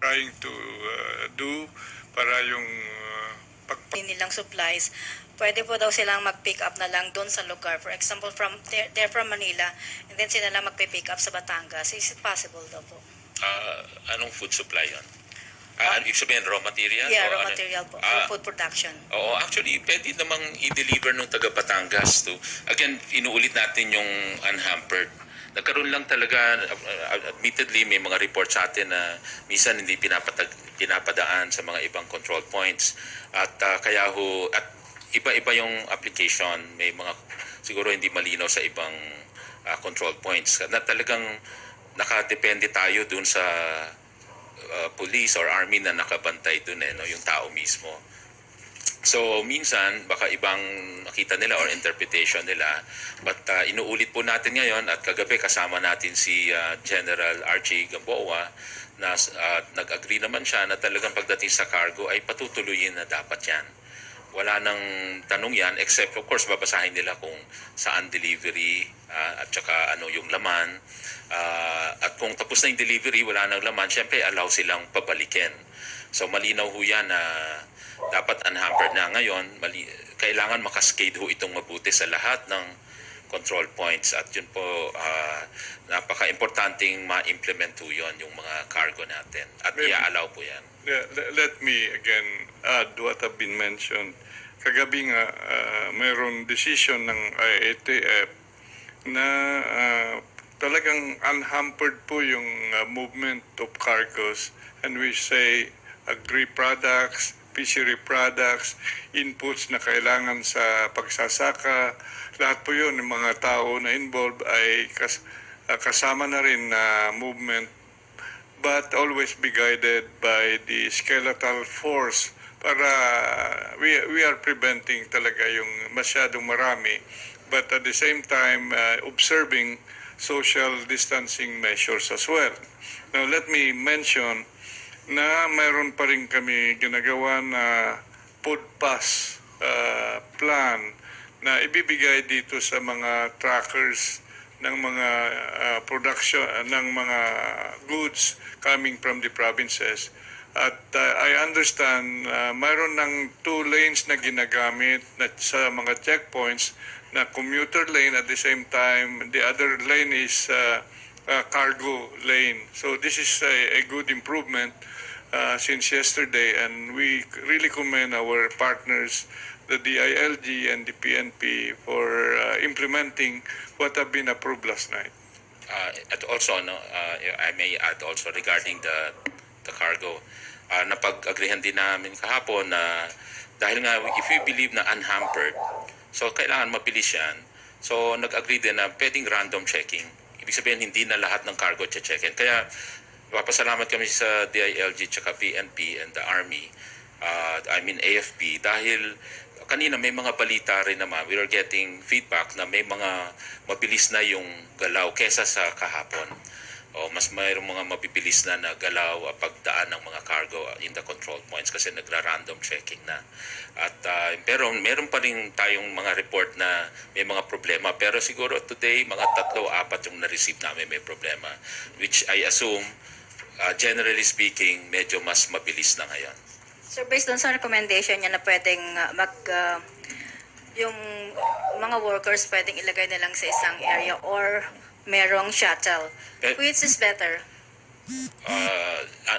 trying to do para yung nilang supplies, pwede po daw silang mag-pick up na lang doon sa lugar. For example, they're from Manila, and then sila lang mag-pick up sa Batangas. Is it possible daw po? Anong food supply yun? Ibig sabihin, raw material? Yeah, o raw ano? material po, for food production. Oo, actually, pwede namang i-deliver ng taga Batangas to. Again, inuulit natin yung unhampered. Nagkaroon lang talaga, admittedly, may mga report sa atin na minsan hindi pinapadaan sa mga ibang control points. At kaya at iba-iba yung application. May mga, siguro hindi malinaw sa ibang control points. Na talagang nakadepende tayo dun sa police or army na nakabantay dun no, yung tao mismo. So, minsan, baka ibang nakita nila or interpretation nila. But inuulit po natin ngayon at kagabi kasama natin si General Archie Gamboa na nag-agree naman siya na talagang pagdating sa cargo ay patutuloyin na dapat yan. Wala nang tanong yan except of course babasahin nila kung saan delivery at saka ano yung laman. At kung tapos na yung delivery, wala nang laman, syempre allow silang pabalikin. So malinaw ho yan na dapat unhampered na ngayon. Kailangan makaskade ho itong mabuti sa lahat ng control points at yun po napaka-importanting ma-implement ho yun yung mga cargo natin at i-allow po yan. Let me again add what have been mentioned. Kagabi nga mayroong decision ng IATF na talagang unhampered po yung movement of cargos, and we say agri-products, fishery products, inputs na kailangan sa pagsasaka, lahat po yun, yung mga tao na involved ay kasama na rin na movement, but always be guided by the skeletal force para we are preventing talaga yung masyadong marami, but at the same time observing social distancing measures as well. Now let me mention na mayroon pa rin kami ginagawa na food pass plan na ibibigay dito sa mga trackers ng mga production ng mga goods coming from the provinces. At I understand mayroon ng 2 lanes na ginagamit na sa mga checkpoints na commuter lane, at the same time the other lane is cargo lane. So this is a good improvement since yesterday, and we really commend our partners, the DILG and the PNP, for implementing what have been approved last night. At also, I may add also regarding the cargo. Napag-agreehan din namin kahapon na dahil nga if we believe na unhampered, so kailangan mabilis yan. So nag-agree din na pwedeng random checking. Ibig sabihin hindi na lahat ng cargo che-checken. Kaya papasalamat kami sa DILG tsaka PNP and the Army, AFP, dahil kanina may mga balita rin naman. We are getting feedback na may mga mabilis na yung galaw kesa sa kahapon. Mas mayroong mga mabibilis na galaw pagdaan ng mga cargo in the control points kasi nagra-random checking na. At pero meron pa rin tayong mga report na may mga problema. Pero siguro today, mga 3-4 yung na-receive namin may problema. Which I assume, generally speaking, medyo mas mabilis na ngayon. So based on sa recommendation niya na pwedeng yung mga workers pwedeng ilagay na lang sa isang area or merong shuttle. Which is better?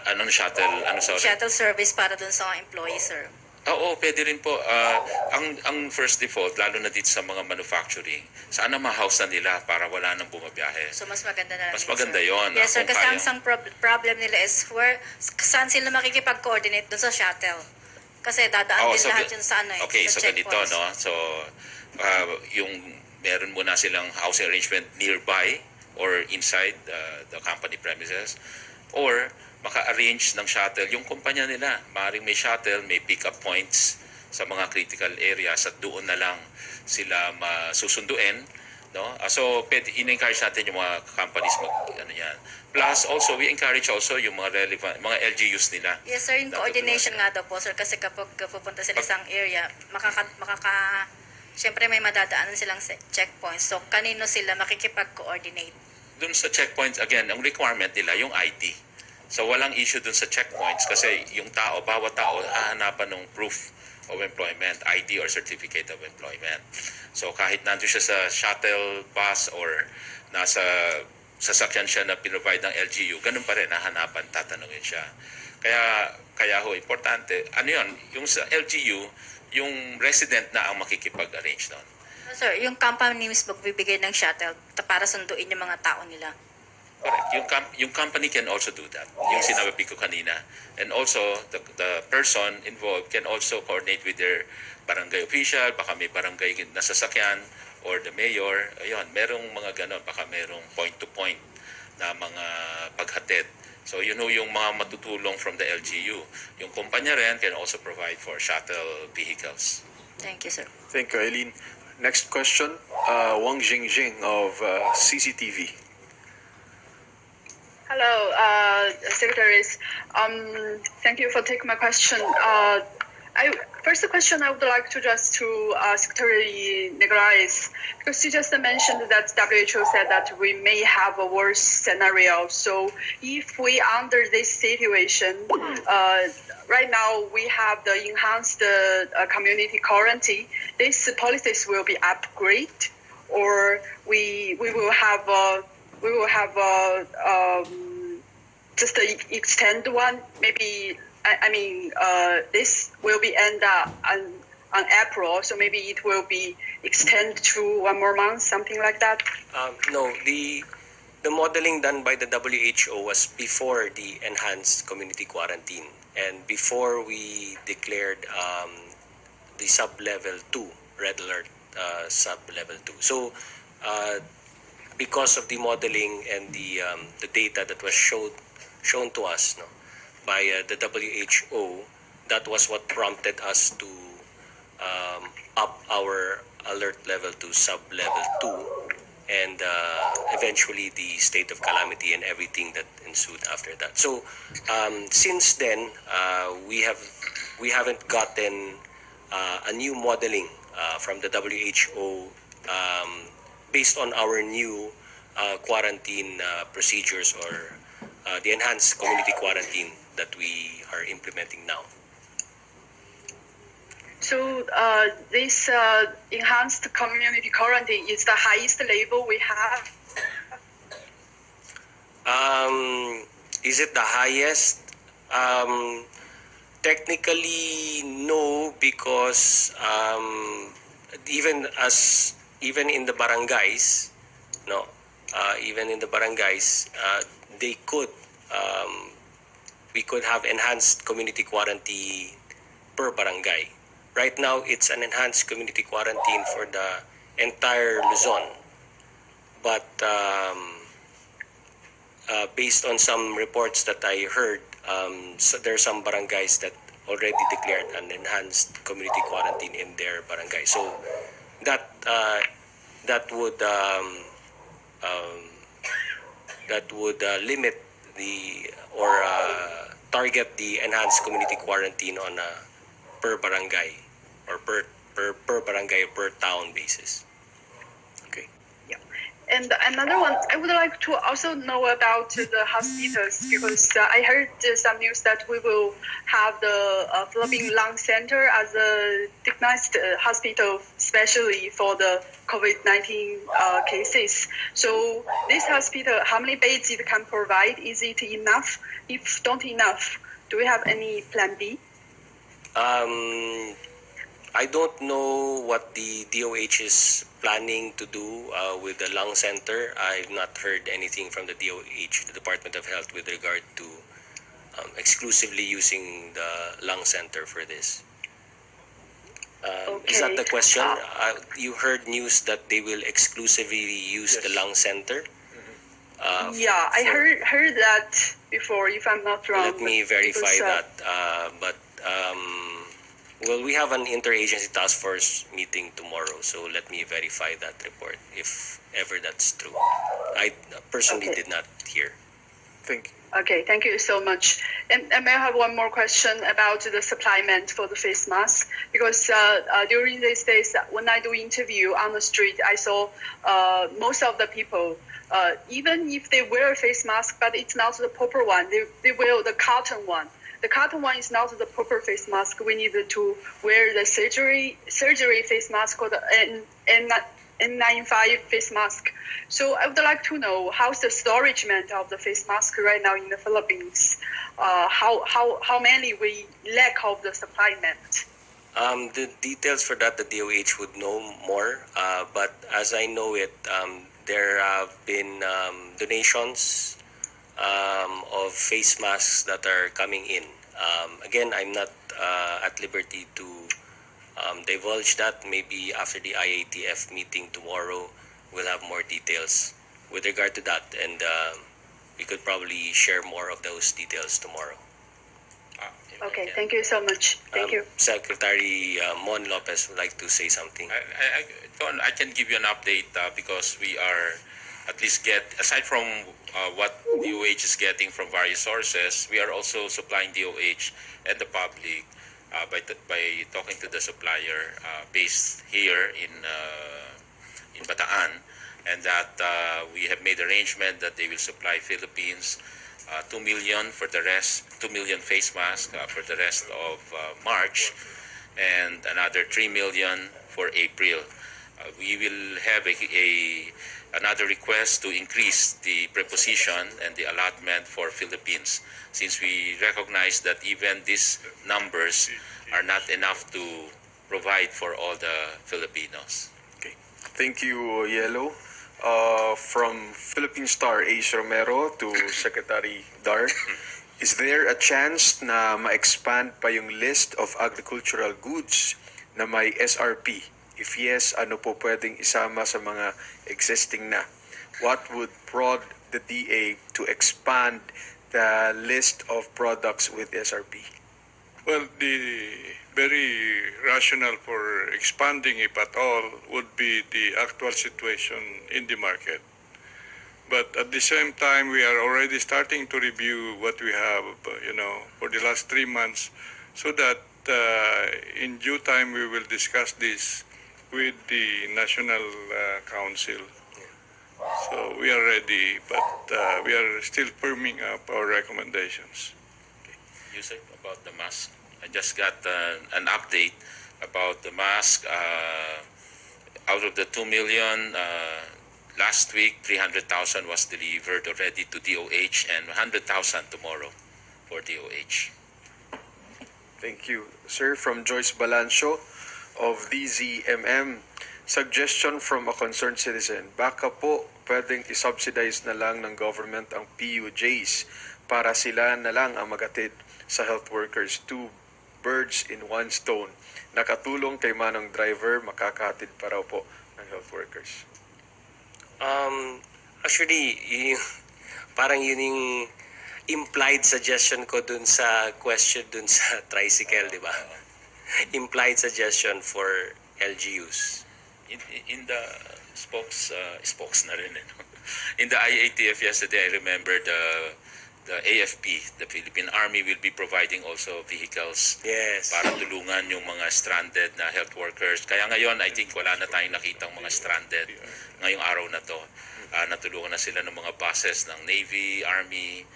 Anong shuttle? Shuttle service para dun sa mga employees, sir. Oo, pwede rin po. Ang first default, lalo na dito sa mga manufacturing, sana ma-house na nila para wala nang bumabiyahe. So mas maganda na lang. Mas maganda yon. Yes, sir. Kasi ang problem nila is saan sila makikipag-coordinate dun sa shuttle. Kasi dadaan din lahat yun sa Okay, sa so ganito, checkpoints. no? So, yung meron muna silang housing arrangement nearby or inside the company premises, or maka-arrange ng shuttle yung kumpanya nila. Maaaring may shuttle, may pick-up points sa mga critical areas at doon na lang sila masusunduin, no? So in-encourage natin yung mga companies yan. Plus also we encourage also yung mga relevant mga LGUs nila. Yes, sir, in coordination nga daw po, sir, kasi kapag pupunta sila sa isang area, siyempre may madadaanan silang checkpoints. So kanino sila makikipag-coordinate? Doon sa checkpoints again, ang requirement nila yung ID. So walang issue dun sa checkpoints kasi yung tao, bawat tao, hahanapan ng proof of employment, ID or certificate of employment. So kahit nandun siya sa shuttle bus or nasa sasakyan siya na pinrovide ng LGU, ganun pa rin, hahanapan, tatanungin siya. Kaya ho, importante, ano yun, yung sa LGU, yung resident na ang makikipag-arrange nun. Sir, yung company mismo bibigay ng shuttle para sunduin yung mga tao nila. Correct. Yung company can also do that. Yung sinabi ko kanina. And also, the person involved can also coordinate with their barangay official, baka may barangay na sasakyan, or the mayor. Ayun, merong mga ganon, baka merong point-to-point na mga paghatid. So yun ho yung mga matutulong from the LGU. Yung kumpanya rin can also provide for shuttle vehicles. Thank you, sir. Thank you, Eileen. Next question, Wang Jingjing of CCTV. Hello, secretaries. Thank you for taking my question. First question I would like to address to Secretary Negrais, because you just mentioned that WHO said that we may have a worse scenario. So if we under this situation, right now we have the enhanced community quarantine. These policies will be upgraded, or we will have just extend one. Maybe this will be end on April, so maybe it will be extend to 1 more month, something like that. No, the modeling done by the WHO was before the enhanced community quarantine and before we declared the sub-level 2, red alert sub-level 2. So because of the modeling and the data that was shown to us by the WHO, that was what prompted us to up our alert level to sub-level 2 and eventually the state of calamity and everything that ensued after that. So since then, we haven't gotten a new modeling from the WHO based on our new quarantine procedures or the enhanced community quarantine that we are implementing now. So this enhanced community quarantine is the highest level we have. Is it the highest? Technically, no, because even in the barangays, they could we could have enhanced community quarantine per barangay. Right now, it's an enhanced community quarantine for the entire Luzon. But based on some reports that I heard, so there are some barangays that already declared an enhanced community quarantine in their barangay. So that would limit or target the enhanced community quarantine on a per barangay or per barangay or per town basis. Okay. Yeah. And another one, I would like to also know about the hospitals, because I heard some news that we will have the Philippine Lung Center as a diagnosed hospital, especially for the COVID-19 cases. So this hospital, how many beds it can provide? Is it enough? If not enough, do we have any plan B? I don't know what the DOH is planning to do with the lung center. I've not heard anything from the DOH, the Department of Health, with regard to exclusively using the lung center for this. Is that the question? You heard news that they will exclusively use the lung center? Yeah, I heard that before, if I'm not wrong. Let me verify that. Well, we have an interagency task force meeting tomorrow, so let me verify that report if ever that's true. I personally did not hear. Thank you. Okay, thank you so much. And may I have one more question about the supplement for the face mask? Because during these days, when I do interview on the street, I saw most of the people even if they wear a face mask, but it's not the proper one, they wear the cotton one. The cotton one is not the proper face mask. We need to wear the surgery face mask or the N95 face mask. So I would like to know how's the storage of the face mask right now in the Philippines. How many we lack of the supply meant. The details for that, the DOH would know more. But as I know it, there have been donations of face masks that are coming in. Again, I'm not at liberty to divulge that. Maybe after the IATF meeting tomorrow, we'll have more details with regard to that, and we could probably share more of those details tomorrow. Okay, thank you so much. Thank you. Secretary Mon Lopez would like to say something. I can give you an update because we are at least aside from what DOH is getting from various sources, we are also supplying DOH and the public by talking to the supplier based here in Bataan, and that we have made arrangement that they will supply Philippines 2 million for the rest, 2 million face masks for the rest of March, and another 3 million for April. We will have another request to increase the preposition and the allotment for Philippines, since we recognize that even these numbers are not enough to provide for all the Filipinos. Okay. Thank you, Yellow. From Philippine Star, Ace Romero to Secretary Dar, is there a chance na ma-expand pa yung list of agricultural goods na may SRP? If yes, ano po pwedeng isama sa mga existing na? What would prod the DA to expand the list of products with SRP? Well, the very rational for expanding, if at all, would be the actual situation in the market. But at the same time, we are already starting to review what we have, for the last 3 months, so that in due time we will discuss this with the National Council. So we are ready, but we are still firming up our recommendations. Yusuf, about the mask. I just got an update about the mask. Out of the 2 million, last week 300,000 was delivered already to DOH, and 100,000 tomorrow for DOH. Thank you. Sir, from Joyce Balancio of DZMM, suggestion from a concerned citizen, baka po pwedeng isubsidize na lang ng government ang PUJs para sila na lang ang magatid sa health workers. 2 birds in 1 stone. Nakatulong kay manong driver, makakahatid pa raw po ng health workers. Actually, parang yun yung implied suggestion ko dun sa question dun sa tricycle, di ba? Implied suggestion for LGUs. In the spokes na rin. In the IATF yesterday, I remember the AFP, the Philippine Army, will be providing also vehicles para tulungan yung mga stranded na health workers. Kaya ngayon, I think wala na tayong nakitang mga stranded ngayong araw na to. Natulungan na sila ng mga buses ng Navy, Army,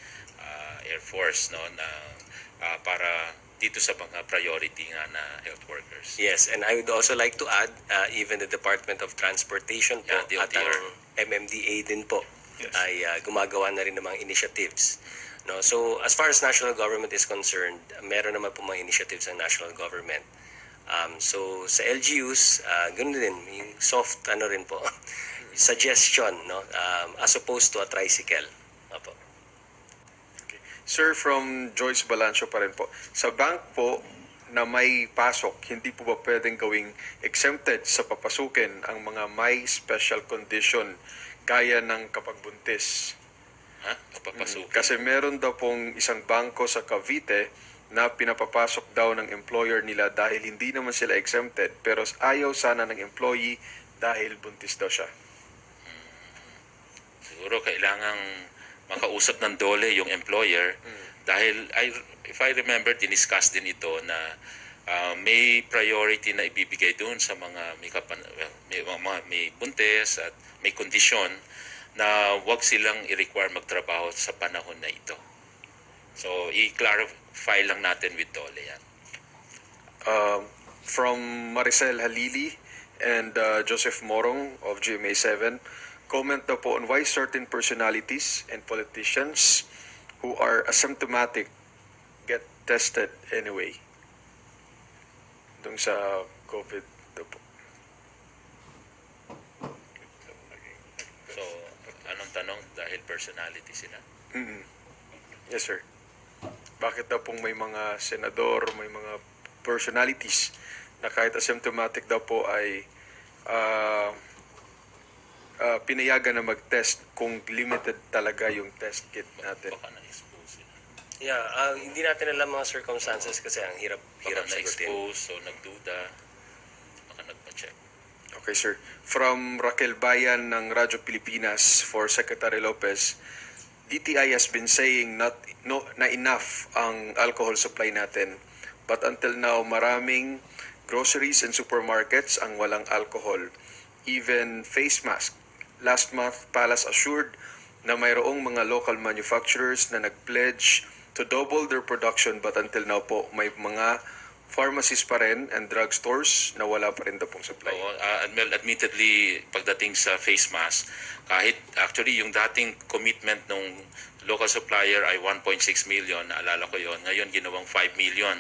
Air Force, no, na para dito sa mga priority nga na health workers. Yes, and I would also like to add, even the Department of Transportation po, at ang MMDA din po, ay gumagawa na rin ng mga initiatives. No? So, as far as national government is concerned, meron naman po mga initiatives ng national government. So, sa LGUs, ganoon din, yung soft, rin po, suggestion, no? As opposed to a tricycle. Opo. Okay. Sir, from Joyce Balancio pa rin po, sa bank po na may pasok, hindi po ba pwedeng gawing exempted sa papasukin ang mga may special condition gaya ng kapag buntis? Papapasukin. Kasi meron daw pong isang bangko sa Cavite na pinapapasok daw ng employer nila dahil hindi naman sila exempted, pero ayaw sana ng employee dahil buntis daw siya. Siguro kailangang makausap ng DOLE yung employer dahil if I remember, diniscuss din ito na may priority na ibibigay doon sa mga may buntis at may kondisyon na wag silang i-require magtrabaho sa panahon na ito. So, i-clarify lang natin with Dole yan. From Maricel Halili and Joseph Morong of GMA7, comment daw po on why certain personalities and politicians who are asymptomatic get tested anyway. Dung sa COVID daw po. So, anong tanong? Dahil personality sila. Yes, sir. Bakit daw pong may mga senador, may mga personalities na kahit asymptomatic daw po ay pinayagan na mag-test kung limited talaga yung test kit natin? Baka na-expose sila. Yeah, hindi natin alam mga circumstances kasi ang hirap Baka sagutin. na-expose, so nagduda. Baka nagpa-check. Okay, sir. From Raquel Bayan ng Radyo Pilipinas for Secretary Lopez, DTI has been saying na enough ang alcohol supply natin. But until now, maraming groceries and supermarkets ang walang alcohol. Even face mask. Last month, Palace assured na mayroong mga local manufacturers na nag-pledge to double their production, but until now po, may mga pharmacies pa rin and drugstores na wala pa rin daw pong supply. Oo, admittedly, pagdating sa face mask, kahit actually yung dating commitment ng local supplier ay 1.6 million, naalala ko yon, ngayon ginawang 5 million.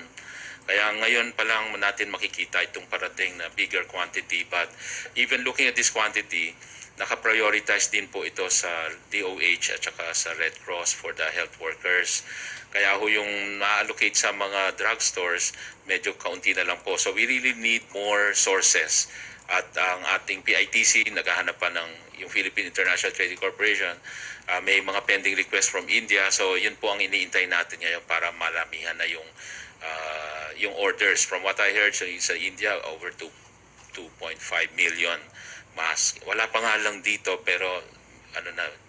Kaya ngayon pa lang natin makikita itong parating na bigger quantity, but even looking at this quantity, naka-prioritize din po ito sa DOH at saka sa Red Cross for the health workers. Kaya ho yung na-allocate sa mga drugstores, medyo kaunti na lang po. So we really need more sources. At ang ating PITC, naghahanap pa ng yung Philippine International Trading Corporation, may mga pending request from India. So yun po ang iniintay natin ngayon para malamihan na yung orders. From what I heard, so sa India, over 2.5 million mask. Wala pa nga lang dito, pero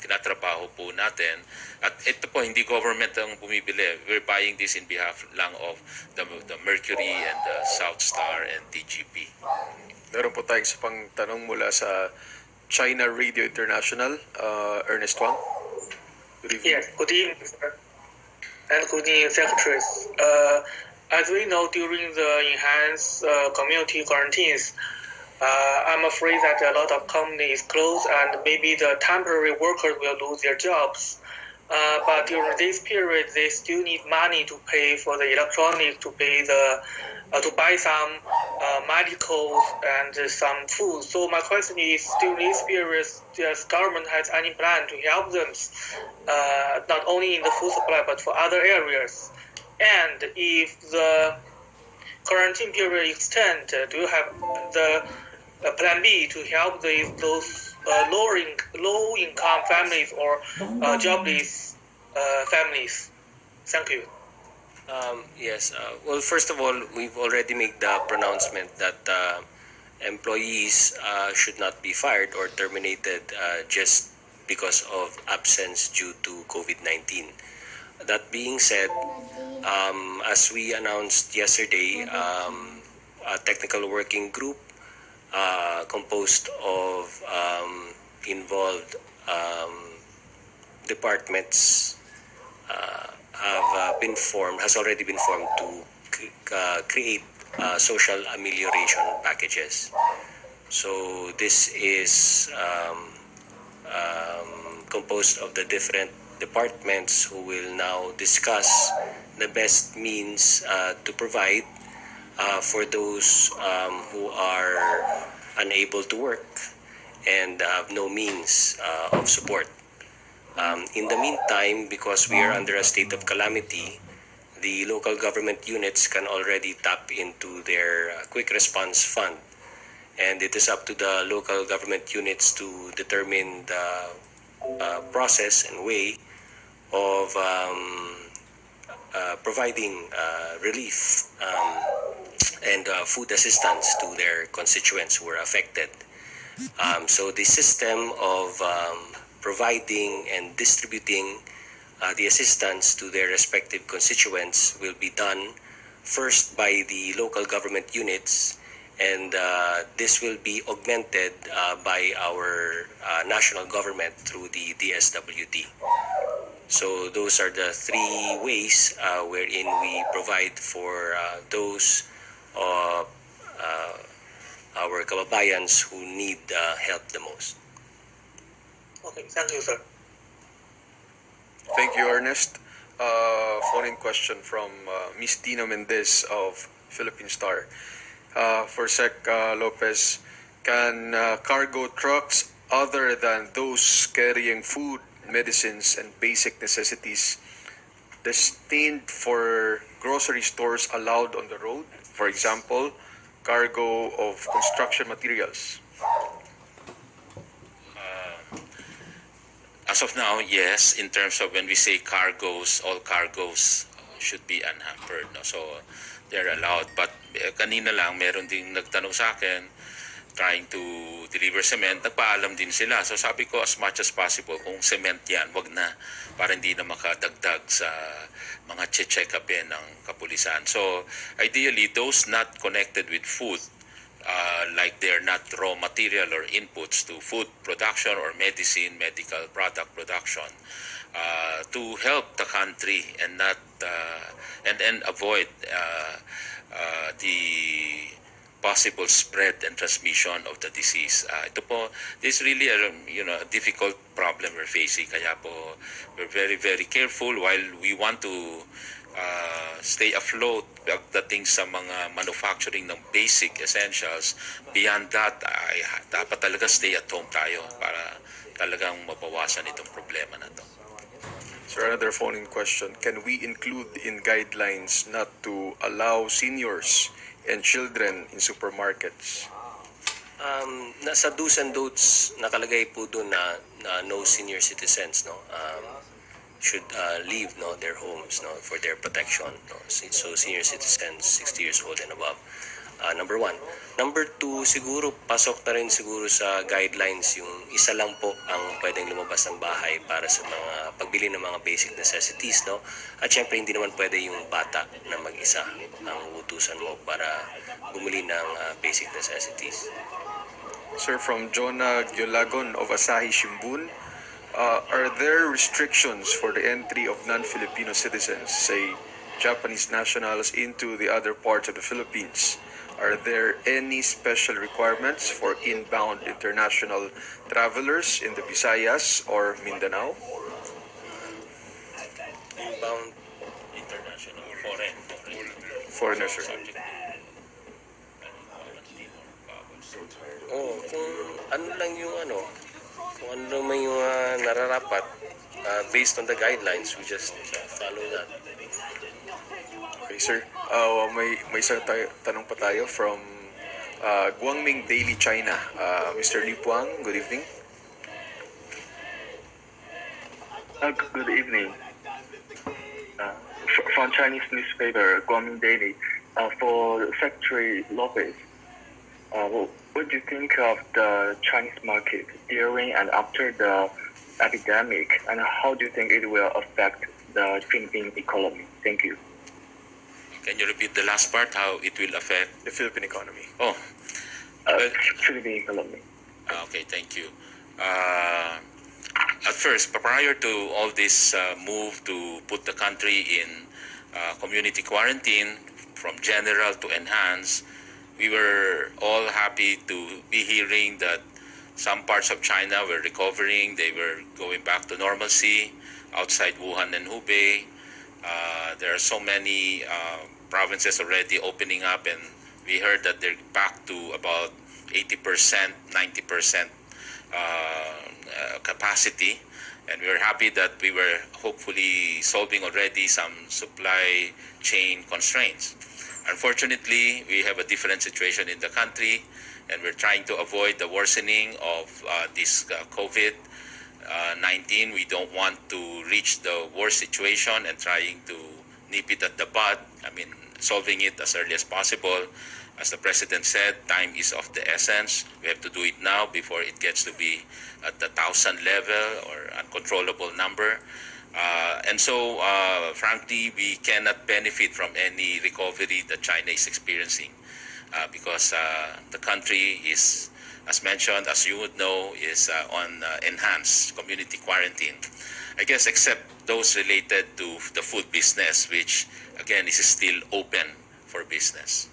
tinatrabaho po natin. At ito po, hindi government ang bumibili. We're buying this in behalf lang of the Mercury and the South Star and TGP. Meron po tayong sa pang tanong mula sa China Radio International, Ernest Wang. Good evening. Yes, good evening, sir. And good evening, secretaries. As we know, during the enhanced community quarantines, I'm afraid that a lot of companies close and maybe the temporary workers will lose their jobs. But during this period, they still need money to pay for the electronics, to pay to buy some medicals and some food. So my question is, during this period, does government has any plan to help them, not only in the food supply but for other areas? And if the quarantine period extend, do you have the plan B to help those low-income families or jobless families? Thank you. Yes. Well, first of all, we've already made the pronouncement that employees should not be fired or terminated just because of absence due to COVID-19. That being said, as we announced yesterday, a technical working group composed of involved departments has already been formed to create social amelioration packages. So this is composed of the different departments who will now discuss the best means to provide for those who are unable to work and have no means of support. In the meantime, because we are under a state of calamity, the local government units can already tap into their quick response fund, and it is up to the local government units to determine the process and way of providing relief and food assistance to their constituents who are affected. So the system of providing and distributing the assistance to their respective constituents will be done first by the local government units, and this will be augmented by our national government through the DSWD. So those are the three ways wherein we provide for those our kababayans who need help the most. Okay, thank you, sir. Thank you, Ernest. Phone-in question from Miss Tina Mendez of Philippine Star. For Sec Lopez, can cargo trucks other than those carrying food, medicines, and basic necessities destined for grocery stores allowed on the road? For example, cargo of construction materials. As of now, yes. In terms of when we say cargoes, all cargoes should be unhampered. No? So they're allowed. But kanina lang, meron ding nagtanong sa akin, trying to deliver cement, nagpaalam din sila. So sabi ko, as much as possible, kung cement yan, wag na, para hindi na makadagdag sa mga check-upin ng kapulisan. So ideally, those not connected with food, like they're not raw material or inputs to food production or medicine, medical product production, to help the country and not and avoid the possible spread and transmission of the disease. Ito po, this is really a difficult problem we're facing. Kaya po, we're very, very careful while we want to stay afloat pagdating sa mga manufacturing ng basic essentials. Beyond that, dapat talaga stay at home tayo para talagang mabawasan itong problema na to. Sir, another phone-in question. Can we include in guidelines not to allow seniors and children in supermarkets? Nasa do's and don'ts nakalagay po doon na no senior citizens should leave their homes for their protection. So senior citizens 60 years old and above. Number one. Number two, siguro pasok na rin siguro sa guidelines yung isa lang po ang pwedeng lumabas ng bahay para sa mga pagbili ng mga basic necessities. At syempre hindi naman pwede yung bata na mag-isa ang utusan mo para bumili ng basic necessities. Sir, from Jonah Gyolagon of Asahi Shimbun, are there restrictions for the entry of non-Filipino citizens, say Japanese nationals, into the other parts of the Philippines? Are there any special requirements for inbound international travelers in the Visayas or Mindanao? Inbound International, Foreigners, sir. kung ano lang yung kung ano naman yung nararapat based on the guidelines, we just follow that. Okay, sir. May isang tanong pa tayo from Guangming Daily China. Mr. Li Puang, good evening. Good evening. From Chinese newspaper Guangming Daily, for Secretary Lopez, what do you think of the Chinese market during and after the epidemic, and how do you think it will affect the Philippine economy? Thank you. Can you repeat the last part, how it will affect? The Philippine economy. Oh, well, Philippine economy. okay, thank you. At first, prior to all this move to put the country in community quarantine from general to enhanced, we were all happy to be hearing that some parts of China were recovering. They were going back to normalcy outside Wuhan and Hubei. There are so many provinces already opening up, and we heard that they're back to about 80%, 90% capacity. And we were happy that we were hopefully solving already some supply chain constraints. Unfortunately, we have a different situation in the country, and we're trying to avoid the worsening of this COVID-19. We don't want to reach the worst situation and trying to nip it at the bud. I mean, solving it as early as possible. As the President said, time is of the essence. We have to do it now before it gets to be at the 1,000 level or uncontrollable number. And so, frankly, we cannot benefit from any recovery that China is experiencing. because the country is, as mentioned, as you would know, is on enhanced community quarantine. I guess except those related to the food business, which again is still open for business.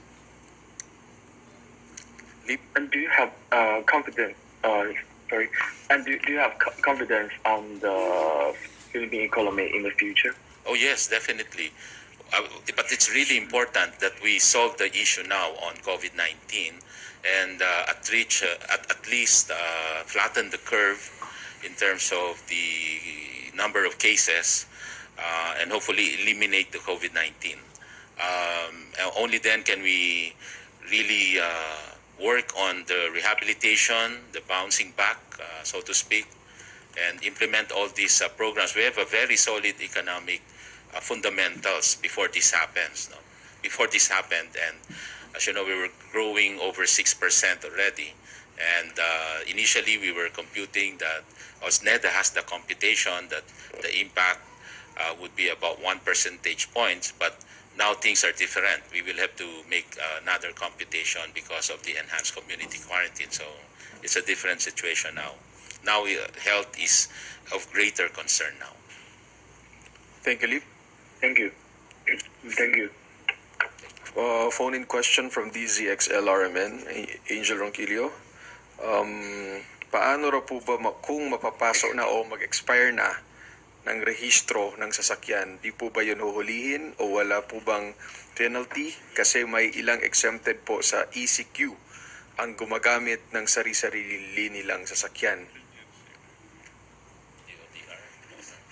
And do you have confidence? Sorry. And do you have confidence on the Philippine economy in the future? Oh yes, definitely. But it's really important that we solve the issue now on COVID-19 and at least flatten the curve in terms of the number of cases and hopefully eliminate the COVID-19. Only then can we really work on the rehabilitation, the bouncing back, so to speak, and implement all these programs. We have a very solid economic fundamentals before this happens. No? Before this happened, and as you know, we were growing over 6% already. And initially, we were computing that, as NEDA has the computation that the impact would be about 1 percentage point, but now things are different. We will have to make another computation because of the enhanced community quarantine. So it's a different situation now. Now health is of greater concern now. Thank you, Lip. Thank you. Thank you. Phone-in question from DZXLRMN, Angel Ronquillo. Paano ra po ba kung mapapasok na o mag-expire na ng rehistro ng sasakyan, di po ba yun huhulihin o wala po bang penalty? Kasi may ilang exempted po sa ECQ ang gumagamit ng sari-sarili nilang sasakyan.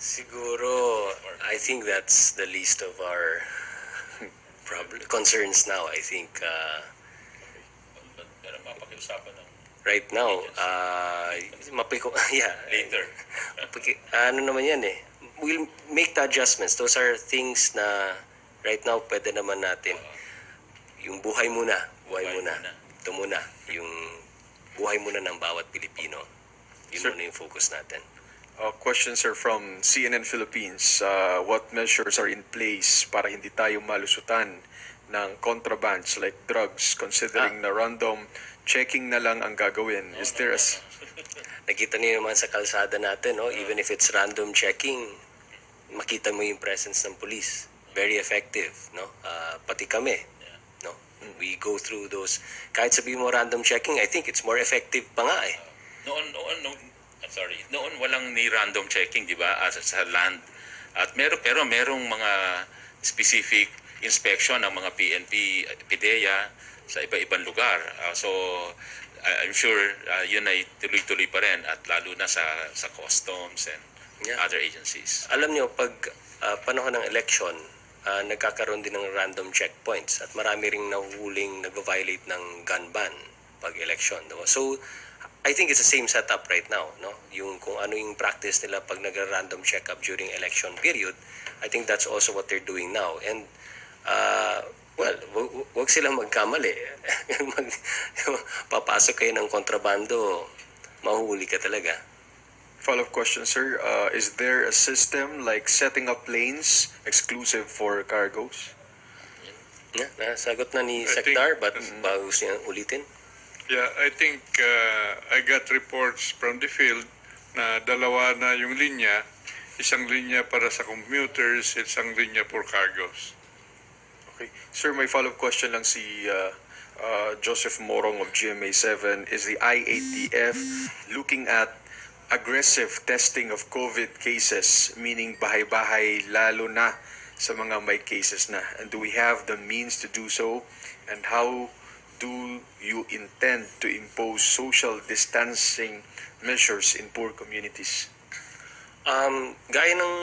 Siguro, I think that's the least of our concerns now. I think right now, yeah. Later. Ano naman yan eh. We'll make the adjustments. Those are things na right now pwede naman natin. Yung buhay muna. Ito muna. Yung buhay muna ng bawat Pilipino. Yun muna yung focus natin. Questions are from CNN Philippines. What measures are in place para hindi tayo malusutan ng contrabands like drugs, considering na random checking na lang ang gagawin? Is there a... Nakita niyo naman sa kalsada natin, no? Even if it's random checking, makita mo yung presence ng police. Very effective, no? Pati kami, no? We go through those. Kahit sabihin mo random checking, I think it's more effective pa nga eh. Noon walang ni random checking, di ba? Sa land. At merong mga specific inspection ng mga PNP, PDEA sa iba-ibang lugar. So I'm sure yun ay tuloy-tuloy pa rin at lalo na sa customs and other agencies. Alam niyo, pag panahon ng election, nagkakaroon din ng random checkpoints at marami ring nahuhuling nag-violate ng gun ban pag election. Diba? So I think it's the same setup right now, no? Yung kung ano yung practice nila pag nag-random check-up during election period, I think that's also what they're doing now. And well, wag silang magkamali. Papasok kayo ng kontrabando, mahuhuli ka talaga. Follow-up question, sir. Is there a system like setting up lanes exclusive for cargos? Yeah, nasagot na ni Sector, but bago gusto niya ulitin? Yeah, I think I got reports from the field na dalawa na yung linya, isang linya para sa commuters, isang linya for cargos. Okay. Sir, may follow-up question lang si Joseph Morong of GMA7. Is the IATF looking at aggressive testing of COVID cases, meaning bahay-bahay lalo na sa mga may cases na? And do we have the means to do so? And how do you intend to impose social distancing measures in poor communities? Gaya ng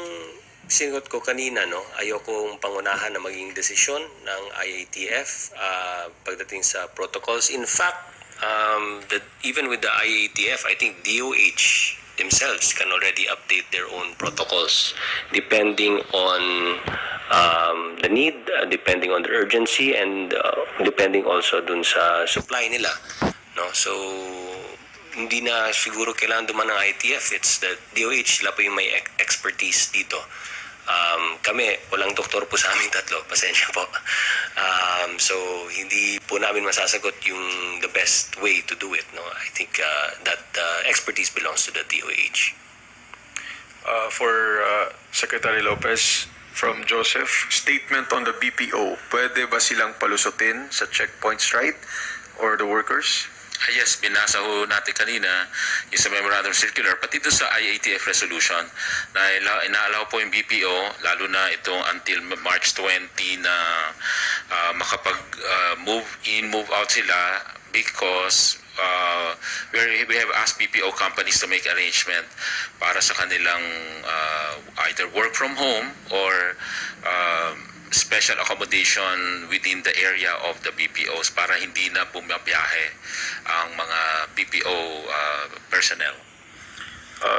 sinagot ko kanina, no, ayokong pangunahan na maging desisyon ng IATF pagdating sa protocols. In fact, even with the IATF, I think DOH themselves can already update their own protocols depending on the need, depending on the urgency, and depending also dun sa supply nila. No? So, hindi na siguro kailangan duman ng IATF. It's the DOH, sila po yung may expertise dito. Kami, walang doktor po sa aming tatlo. Pasensya po. So, hindi po namin masasagot yung the best way to do it. No? I think that expertise belongs to the DOH. For Secretary Lopez, from Joseph, statement on the BPO, pwede ba silang palusutin sa checkpoints, right? Or the workers? Yes, binasa ho natin kanina yung sa memorandum circular, pati doon sa IATF resolution na inaalaw po yung BPO, lalo na itong until March 20 na makapag-move in, move out sila because we have asked BPO companies to make arrangement para sa kanilang either work from home or special accommodation within the area of the BPOs para hindi na bumabiyahe ang mga BPO personnel.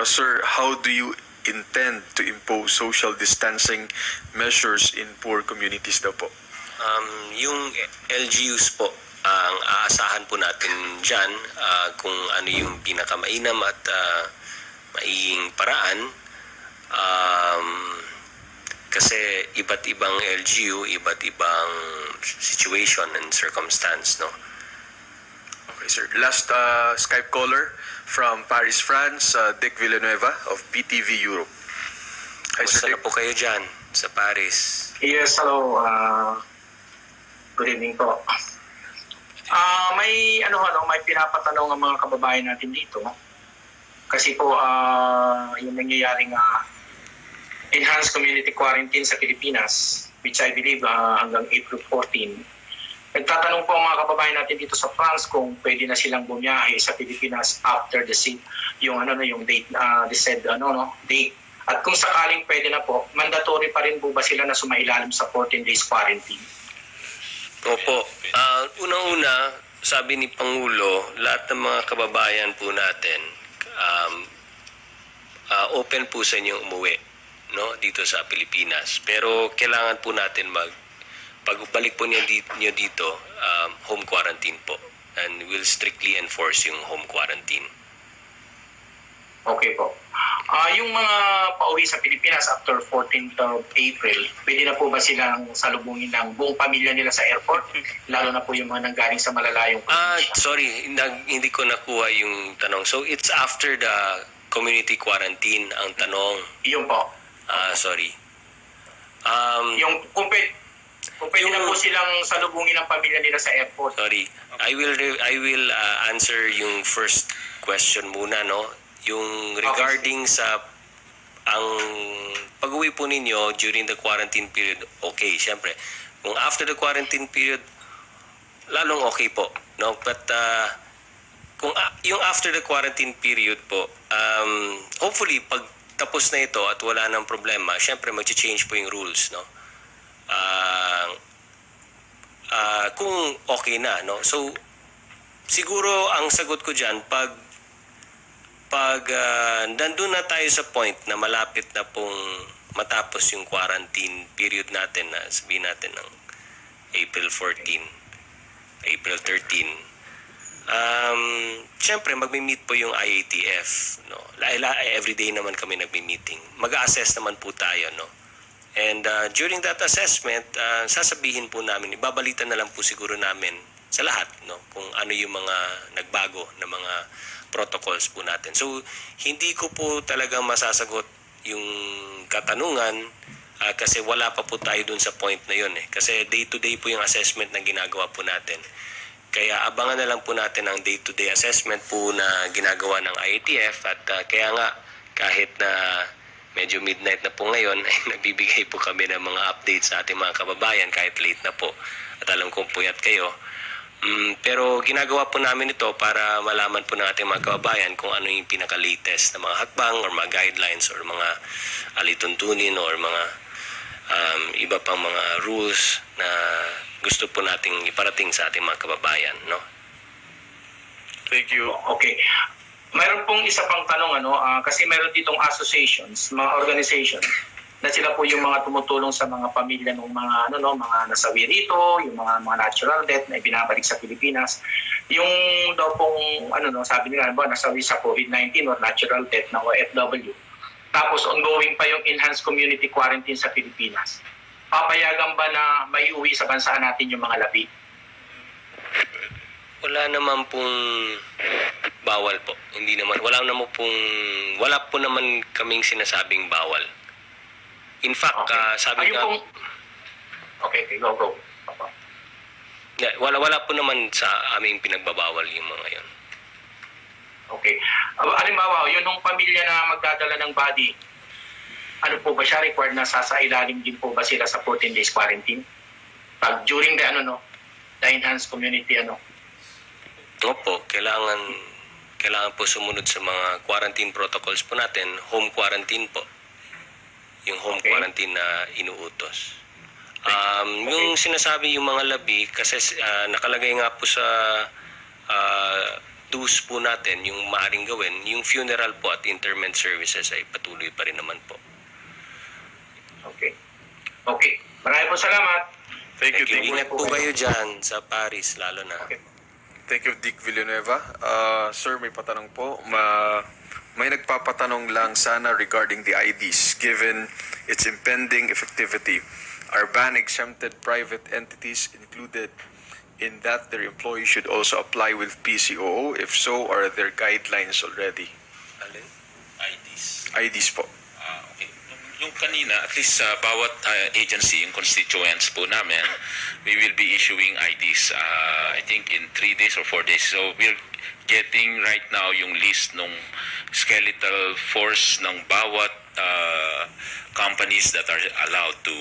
Sir, how do you intend to impose social distancing measures in poor communities daw po? Yung LGUs po, ang aasahan po natin dyan kung ano yung pinakamainam at maiging paraan. Kasi iba't ibang LGU, iba't ibang situation and circumstance, no? Okay, sir. Last Skype caller from Paris, France, Dick Villanueva of PTV Europe. Hi, Kumusta sir. na po kayo dyan sa Paris? Yes, hello. Good evening po. May pinapatanong ang mga kababayan natin dito. Kasi po yung nangyayaring enhanced community quarantine sa Pilipinas, which I believe hanggang April 14. Nagtatanong po ang mga kababayan natin dito sa France kung pwede na silang bumiyahe sa Pilipinas after the date, date. At kung sakaling pwede na po, mandatory pa rin po ba sila na sumailalim sa 14 days quarantine? Opo. Unang-una, sabi ni Pangulo, lahat ng mga kababayan po natin open po sa inyong umuwi, no, dito sa Pilipinas. Pero kailangan po natin pagbalik po niyo dito, home quarantine po. And we'll strictly enforce yung home quarantine. Okay po. Yung mga pauwi sa Pilipinas after 14th of April, pwede na po ba silang salubungin ng buong pamilya nila sa airport? Lalo na po yung mga nanggaling sa malalayong probinsya. Sorry, hindi ko nakuha yung tanong. So it's after the community quarantine ang tanong. Yun po. Sorry. Yung kung pwede na po silang salubungin ng pamilya nila sa airport. Sorry. I will answer yung first question muna, no? Yung regarding sa ang pag-uwi po ninyo during the quarantine period, okay, syempre. Kung after the quarantine period, lalong okay po, no? But kung yung after the quarantine period po, hopefully pag tapos na ito at wala nang problema, syempre mag-change po yung rules, no? Kung okay na, no? So siguro ang sagot ko diyan pag nandun na tayo sa point na malapit na pong matapos yung quarantine period natin na sabihin natin ng April 14, April 13, syempre magmi-meet po yung IATF, no? Everyday naman kami nagmi-meeting. Mag-assess naman po tayo, no? And during that assessment, sasabihin po namin, ibabalitan na lang po siguro namin sa lahat, no, kung ano yung mga nagbago na mga protocols po natin. So hindi ko po talaga masasagot yung katanungan kasi wala pa po tayo dun sa point na yun, kasi day to day po yung assessment na ginagawa po natin. Kaya abangan na lang po natin ang day to day assessment po na ginagawa ng IATF at kaya nga kahit na medyo midnight na po ngayon ay nagbibigay po kami ng mga updates sa ating mga kababayan kahit late na po at alam kong puyat kayo. Pero ginagawa po namin ito para malaman po ng ating mga kababayan kung ano yung pinaka-latest na mga hakbang or mga guidelines or mga alituntunin or mga iba pang mga rules na gusto po nating iparating sa ating mga kababayan, no? Thank you. Okay. Mayroon pong isa pang tanong, kasi mayroon ditong associations, mga organization na sila po yung mga tumutulong sa mga pamilya ng mga mga nasawi rito, yung mga natural death na ibinabalik sa Pilipinas. Yung daw pong sabi nila nasawi sa COVID-19 or natural death na OFW. tapos ongoing pa yung enhanced community quarantine sa Pilipinas, papayagan ba na maiuwi sa bansa natin yung mga labi? Wala naman pong bawal po. Hindi naman, wala po naman kaming sinasabing bawal. In fact, sabi Ayun nga, pong... Okay, go. yeah, wala po naman sa aming pinagbabawal yung mga yon. Okay. Halimbawa, yun yung pamilya na magdadala ng body, ano po ba siya, required na sasailalim din po ba sila sa 14 days quarantine? Pag during the the enhanced community Opo, kailangan po sumunod sa mga quarantine protocols po natin, home quarantine po. Yung home quarantine na inuutos. Yung sinasabi yung mga labi, kasi nakalagay nga po sa dues po natin, yung maaaring gawin, yung funeral po at interment services ay patuloy pa rin naman po. Okay. Maraming po salamat. Thank you, Dick. Ingat po kayo dyan sa Paris, lalo na. Okay. Thank you, Dick Villanueva. Sir, may patanong po. May nagpapatanong lang sana regarding the IDs. Given its impending effectivity, are ban-exempted private entities included in that their employees should also apply with PCOO? If so, are there guidelines already? Alin? IDs. IDs po. Okay. Yung kanina, at least sa bawat agency, yung constituents po namin, we will be issuing IDs, I think in 3 days or 4 days. So we're getting right now yung list ng skeletal force ng bawat companies that are allowed to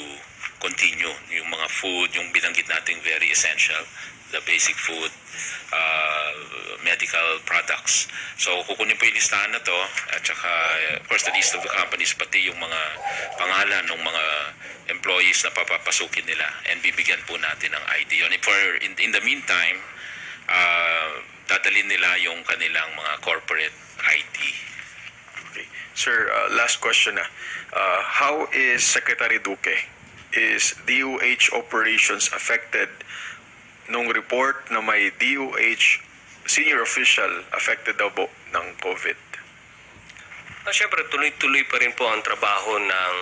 continue. Yung mga food, yung binanggit natin very essential, the basic food, medical products. So kukunin po yung listahan na to, at saka of course the list of the companies, pati yung mga pangalan ng mga employees na papapasukin nila, and bibigyan po natin ng ID. In the meantime, dadalhin nila yung kanilang mga corporate ID. Okay. Sir, last question na. How is Secretary Duque? Is DOH operations affected nung report na may DOH senior official affected daw po ng COVID? Siyempre, tuloy-tuloy pa rin po ang trabaho ng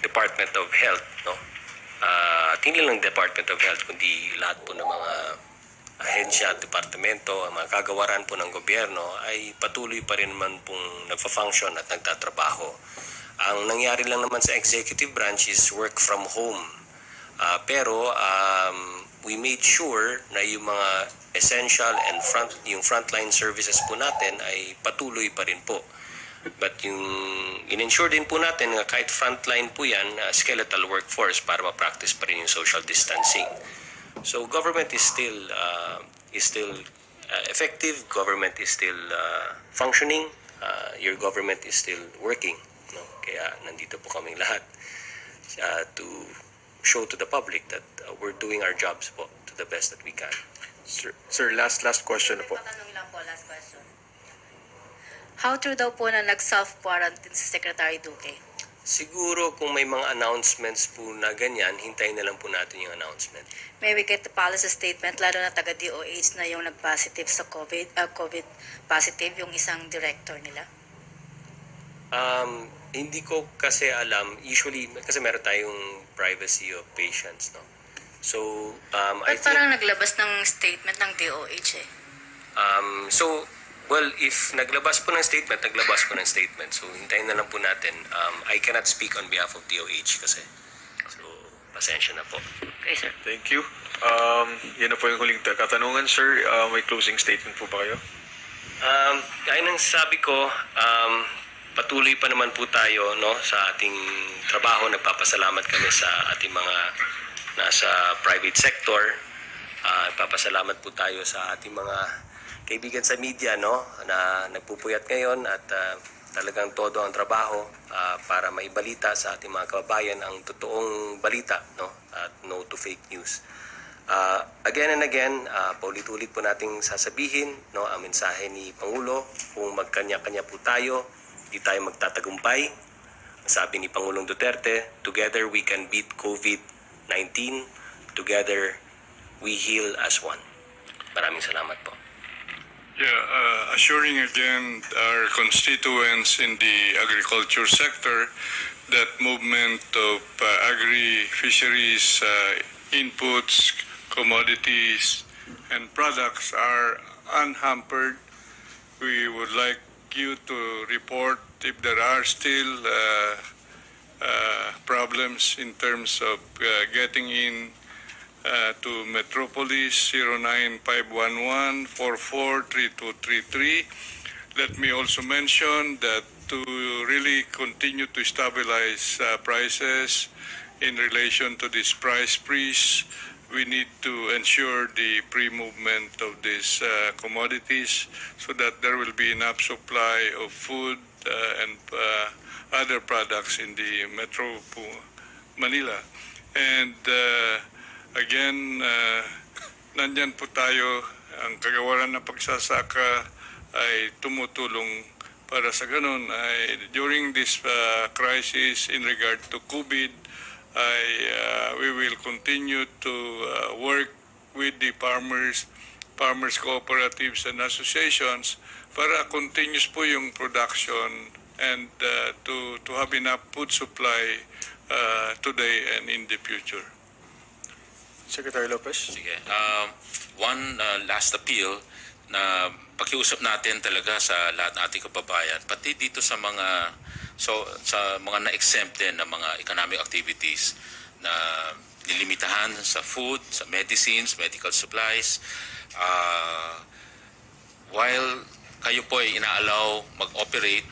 Department of Health, no? At hindi lang Department of Health, kundi lahat po ng mga ahensya at departamento, ang mga kagawaran po ng gobyerno ay patuloy pa rin man pong nagfa-function at nagtatrabaho. Ang nangyari lang naman sa executive branch is work from home. Pero we made sure na yung mga essential and yung frontline services po natin ay patuloy pa rin po. But yung in-ensure din po natin na kahit frontline po yan, skeletal workforce para ma-practice pa rin yung social distancing. So government is still effective, government is still functioning, your government is still working. No? Kaya nandito po kaming lahat to show to the public that we're doing our jobs po to the best that we can. Sir, last question na po. Patanong lang po, last question. How true daw po na nag-self-quarantine si Secretary Duque? Siguro kung may mga announcements po na ganyan, hintayin na lang po natin yung announcement. May we get the policy statement, lalo na taga-DOH na yung nag-positive sa COVID positive, yung isang director nila? Hindi ko kasi alam. Usually, kasi meron tayong privacy of patients, no? So, I But think... parang naglabas ng statement ng DOH eh. Well, if naglabas po ng statement, naglabas po ng statement. So, hintayin na lang po natin. I cannot speak on behalf of DOH kasi. So, pasensya na po. Okay, sir. Thank you. Yan na po yung huling katanungan, sir. May closing statement po ba kayo? Gaya ng sabi ko, patuloy pa naman po tayo, no, sa ating trabaho. Nagpapasalamat kami sa ating mga nasa private sector. Nagpapasalamat po tayo sa ating mga kaibigan sa media, no, na nagpupuyat ngayon at talagang todo ang trabaho para maibalita sa ating mga kababayan ang totoong balita, no, at no to fake news. Again and again, paulit-ulit po nating sasabihin, no, ang mensahe ni Pangulo, kung magkanya-kanya po tayo, di tayo magtatagumpay. Sabi ni Pangulong Duterte, together we can beat COVID-19, together we heal as one. Maraming salamat po. Assuring again our constituents in the agriculture sector that movement of agri-fisheries inputs, commodities, and products are unhampered. We would like you to report if there are still problems in terms of getting in to Metropolis 09511-443233. Let me also mention that to really continue to stabilize prices in relation to this price freeze, we need to ensure the pre-movement of these commodities so that there will be enough supply of food and other products in the Metro Manila. And again, nandyan po tayo, ang kagawaran ng pagsasaka ay tumutulong para sa ganun. During this crisis in regard to COVID, we will continue to work with the farmers cooperatives and associations para continuous po yung production and to have enough food supply today and in the future. Secretary Lopez? Sige. One last appeal na pakiusap natin talaga sa lahat ng ating kababayan, pati dito sa mga sa mga na-exempt din na mga economic activities na nilimitahan sa food, sa medicines, medical supplies. While kayo po ay inaalaw mag-operate,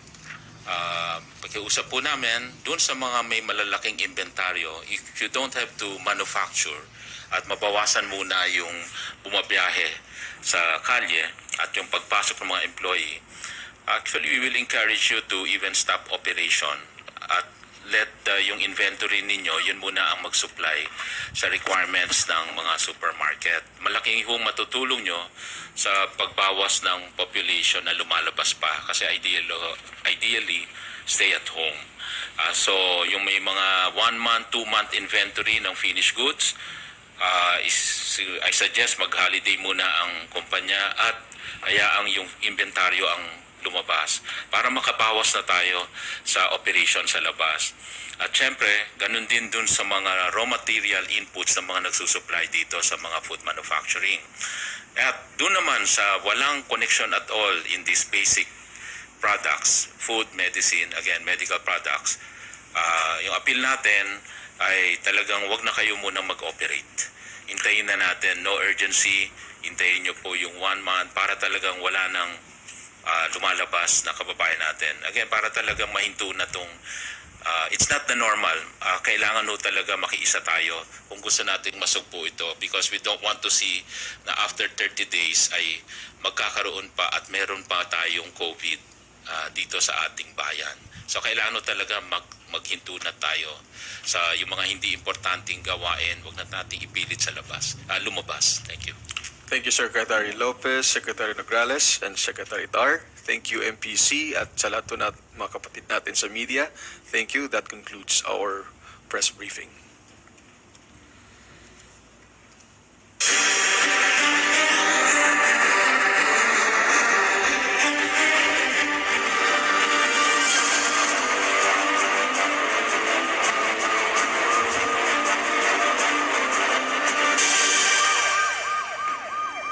pakiusap po namin doon sa mga may malalaking inventaryo, if you don't have to manufacture at mabawasan muna yung bumabiyahe sa kalye at yung pagpasok ng mga employee, actually we will encourage you to even stop operation at let yung inventory ninyo, yun muna ang mag-supply sa requirements ng mga supermarket. Malaking hong matutulong nyo sa pagbawas ng population na lumalabas pa kasi ideally stay at home. So yung may mga 1 month, 2 month inventory ng finished goods, I suggest mag-holiday muna ang kumpanya at hayaang yung inventaryo ang lumabas para makabawas na tayo sa operation sa labas. At syempre, ganun din dun sa mga raw material inputs ng mga nagsusupply dito sa mga food manufacturing. At dun naman sa walang connection at all in these basic products, food, medicine, again, medical products, yung appeal natin ay talagang wag na kayo munang mag-operate. Hintayin na natin, no urgency, hintayin nyo po yung 1 month para talagang wala nang lumalabas na kababayan natin. Again, para talagang mahinto na tong it's not the normal. Kailangan no talaga makiisa tayo kung gusto nating masugpo ito because we don't want to see na after 30 days ay magkakaroon pa at meron pa tayong COVID dito sa ating bayan. So kailangan no talaga maghinto na tayo sa yung mga hindi importanteng gawain, wag na nating ipilit sa lumabas. Thank you. Thank you, Secretary Lopez, Secretary Nograles, and Secretary Dar. Thank you, MPC, at sa lahat po mga kapatid natin sa media. Thank you. That concludes our press briefing.